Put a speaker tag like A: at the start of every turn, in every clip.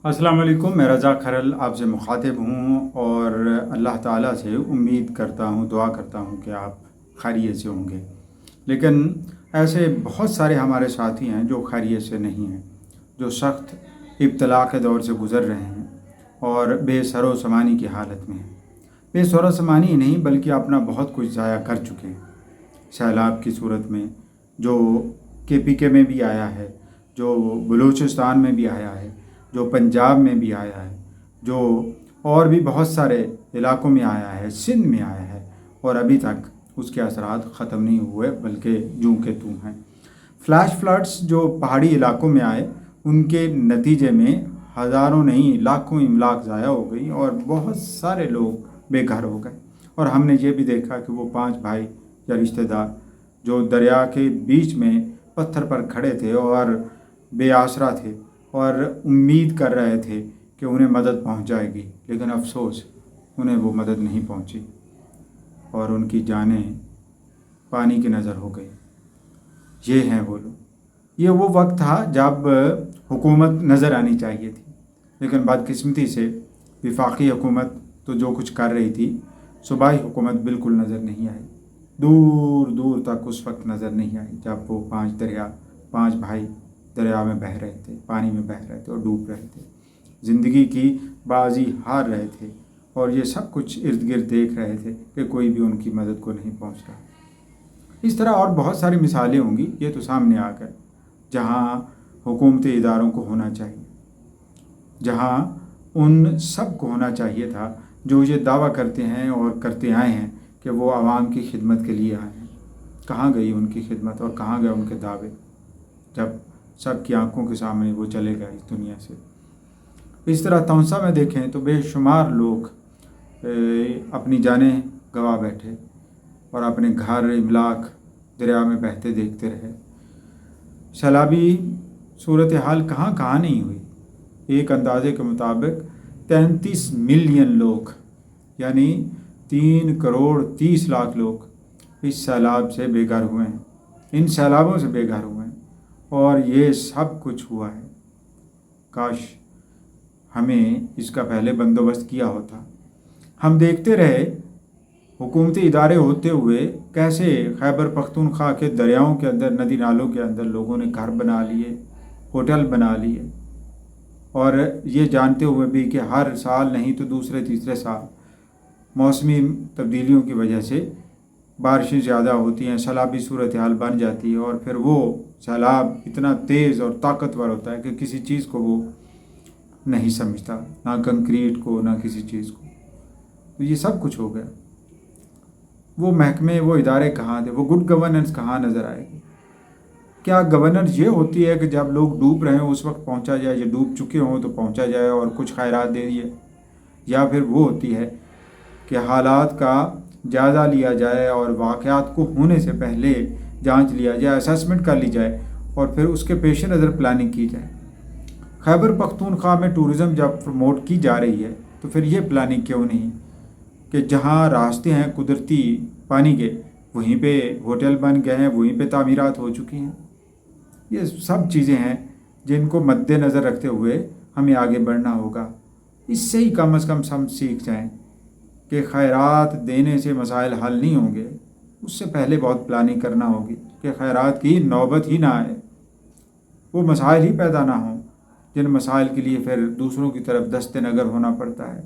A: السلام علیکم، میں رضا کھرل آپ سے مخاطب ہوں اور اللہ تعالیٰ سے امید کرتا ہوں، دعا کرتا ہوں کہ آپ خیریت سے ہوں گے۔ لیکن ایسے بہت سارے ہمارے ساتھی ہیں جو خیریت سے نہیں ہیں، جو سخت ابتلا کے دور سے گزر رہے ہیں اور بے سر و سامانی کی حالت میں ہیں۔ بے سر و سامانی ہی نہیں بلکہ اپنا بہت کچھ ضائع کر چکے ہیں سیلاب کی صورت میں، جو کے میں بھی آیا ہے، جو بلوچستان میں بھی آیا ہے، جو پنجاب میں بھی آیا ہے، جو اور بھی بہت سارے علاقوں میں آیا ہے، سندھ میں آیا ہے، اور ابھی تک اس کے اثرات ختم نہیں ہوئے بلکہ جوں کے توں ہیں۔ فلیش فلڈز جو پہاڑی علاقوں میں آئے، ان کے نتیجے میں ہزاروں نہیں لاکھوں املاک ضائع ہو گئی اور بہت سارے لوگ بے گھر ہو گئے۔ اور ہم نے یہ بھی دیکھا کہ وہ 5 بھائی یا رشتہ دار جو دریا کے بیچ میں پتھر پر کھڑے تھے اور بے آسرا تھے اور امید کر رہے تھے کہ انہیں مدد پہنچ جائے گی، لیکن افسوس انہیں وہ مدد نہیں پہنچی اور ان کی جانیں پانی کی نظر ہو گئی۔ یہ ہیں وہ لوگ۔ یہ وہ وقت تھا جب حکومت نظر آنی چاہیے تھی، لیکن بدقسمتی سے وفاقی حکومت تو جو کچھ کر رہی تھی، صوبائی حکومت بالکل نظر نہیں آئی، دور دور تک اس وقت نظر نہیں آئی جب وہ 5 بھائی دریا میں بہہ رہے تھے، پانی میں بہہ رہے تھے اور ڈوب رہے تھے، زندگی کی بازی ہار رہے تھے، اور یہ سب کچھ ارد گرد دیکھ رہے تھے کہ کوئی بھی ان کی مدد کو نہیں پہنچ رہا۔ اس طرح اور بہت ساری مثالیں ہوں گی، یہ تو سامنے آ کر، جہاں حکومتی اداروں کو ہونا چاہیے، جہاں ان سب کو ہونا چاہیے تھا جو یہ دعویٰ کرتے ہیں اور کرتے آئے ہیں کہ وہ عوام کی خدمت کے لیے آئے ہیں۔ کہاں گئی ان کی خدمت اور کہاں گئے ان کے دعوے، جب سب کی آنکھوں کے سامنے وہ چلے گئے اس دنیا سے۔ اس طرح تونسا میں دیکھیں تو بے شمار لوگ اپنی جانیں گنوا بیٹھے اور اپنے گھر املاک دریا میں بہتے دیکھتے رہے۔ سیلابی صورتحال کہاں کہاں نہیں ہوئی۔ ایک اندازے کے مطابق 33 ملین لوگ، یعنی 3 کروڑ 30 لاکھ لوگ اس سیلاب سے بے گھر ہوئے ہیں، ان سیلابوں سے بے گھر ہوئے ہیں، اور یہ سب کچھ ہوا ہے۔ کاش ہمیں اس کا پہلے بندوبست کیا ہوتا۔ ہم دیکھتے رہے حکومتی ادارے ہوتے ہوئے کیسے خیبر پختونخوا کے دریاؤں کے اندر، ندی نالوں کے اندر لوگوں نے گھر بنا لیے، ہوٹل بنا لیے، اور یہ جانتے ہوئے بھی کہ ہر سال نہیں تو دوسرے تیسرے سال موسمی تبدیلیوں کی وجہ سے بارشیں زیادہ ہوتی ہیں، سیلابی صورتحال بن جاتی ہے، اور پھر وہ سیلاب اتنا تیز اور طاقتور ہوتا ہے کہ کسی چیز کو وہ نہیں سمجھتا، نہ کنکریٹ کو نہ کسی چیز کو۔ تو یہ سب کچھ ہو گیا۔ وہ محکمے، وہ ادارے کہاں تھے؟ وہ گڈ گورننس کہاں نظر آئے گی؟ کیا گورننس یہ ہوتی ہے کہ جب لوگ ڈوب رہے ہوں اس وقت پہنچا جائے، یا ڈوب چکے ہوں تو پہنچا جائے اور کچھ خیرات دے دیے؟ یا پھر وہ ہوتی ہے کہ حالات کا جائزہ لیا جائے اور واقعات کو ہونے سے پہلے جانچ لیا جائے، اسیسمنٹ کر لی جائے اور پھر اس کے پیش نظر پلاننگ کی جائے؟ خیبر پختونخوا میں ٹورزم جب پروموٹ کی جا رہی ہے تو پھر یہ پلاننگ کیوں نہیں کہ جہاں راستے ہیں قدرتی پانی کے، وہیں پہ ہوٹل بن گئے ہیں، وہیں پہ تعمیرات ہو چکی ہیں؟ یہ سب چیزیں ہیں جن کو مد نظر رکھتے ہوئے ہمیں آگے بڑھنا ہوگا۔ اس سے ہی کم از کم ہم سیکھ جائیں کہ خیرات دینے سے مسائل حل نہیں ہوں گے، اس سے پہلے بہت پلاننگ کرنا ہوگی کہ خیرات کی نوبت ہی نہ آئے، وہ مسائل ہی پیدا نہ ہوں جن مسائل کے لیے پھر دوسروں کی طرف دست نگر ہونا پڑتا ہے۔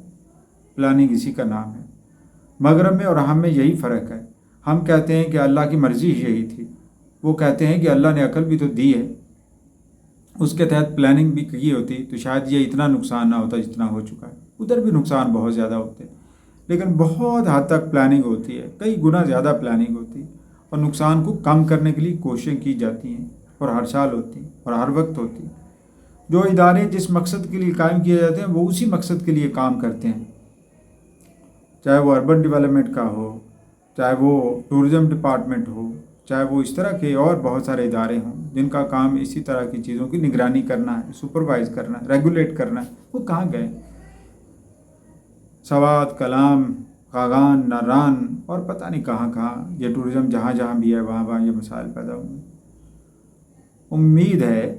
A: پلاننگ اسی کا نام ہے۔ مغرب میں اور ہم میں یہی فرق ہے۔ ہم کہتے ہیں کہ اللہ کی مرضی یہی تھی، وہ کہتے ہیں کہ اللہ نے عقل بھی تو دی ہے، اس کے تحت پلاننگ بھی کی ہوتی تو شاید یہ اتنا نقصان نہ ہوتا جتنا ہو چکا ہے۔ ادھر بھی نقصان بہت زیادہ ہوتے ہیں، لیکن بہت حد تک پلاننگ ہوتی ہے، کئی گنا زیادہ پلاننگ ہوتی ہے، اور نقصان کو کم کرنے کے لیے کوششیں کی جاتی ہیں، اور ہر سال ہوتی ہیں اور ہر وقت ہوتی ہیں۔ جو ادارے جس مقصد کے لیے قائم کیے جاتے ہیں وہ اسی مقصد کے لیے کام کرتے ہیں، چاہے وہ اربن ڈیولپمنٹ کا ہو، چاہے وہ ٹورزم ڈپارٹمنٹ ہو، چاہے وہ اس طرح کے اور بہت سارے ادارے ہوں جن کا کام اسی طرح کی چیزوں کی نگرانی کرنا ہے، سپروائز کرنا ہے، ریگولیٹ کرنا ہے۔ وہ کہاں گئے؟ سوات، کلام، خاگان، ناران اور پتہ نہیں کہاں کہاں یہ ٹورزم جہاں جہاں بھی ہے وہاں وہاں یہ مسائل پیدا ہوئے۔ امید ہے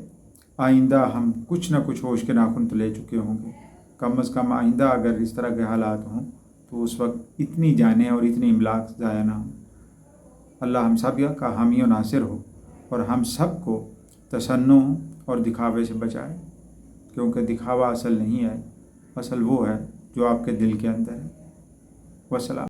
A: آئندہ ہم کچھ نہ کچھ ہوش کے ناخن تو لے چکے ہوں گے، کم از کم آئندہ اگر اس طرح کے حالات ہوں تو اس وقت اتنی جانیں اور اتنی املاک ضائع نہ ہوں۔ اللہ ہم سب کا حامی و ناصر ہو اور ہم سب کو تشنع اور دکھاوے سے بچائے، کیونکہ دکھاوا اصل نہیں ہے، اصل وہ ہے جو آپ کے دل کے اندر ہے۔ وسلام۔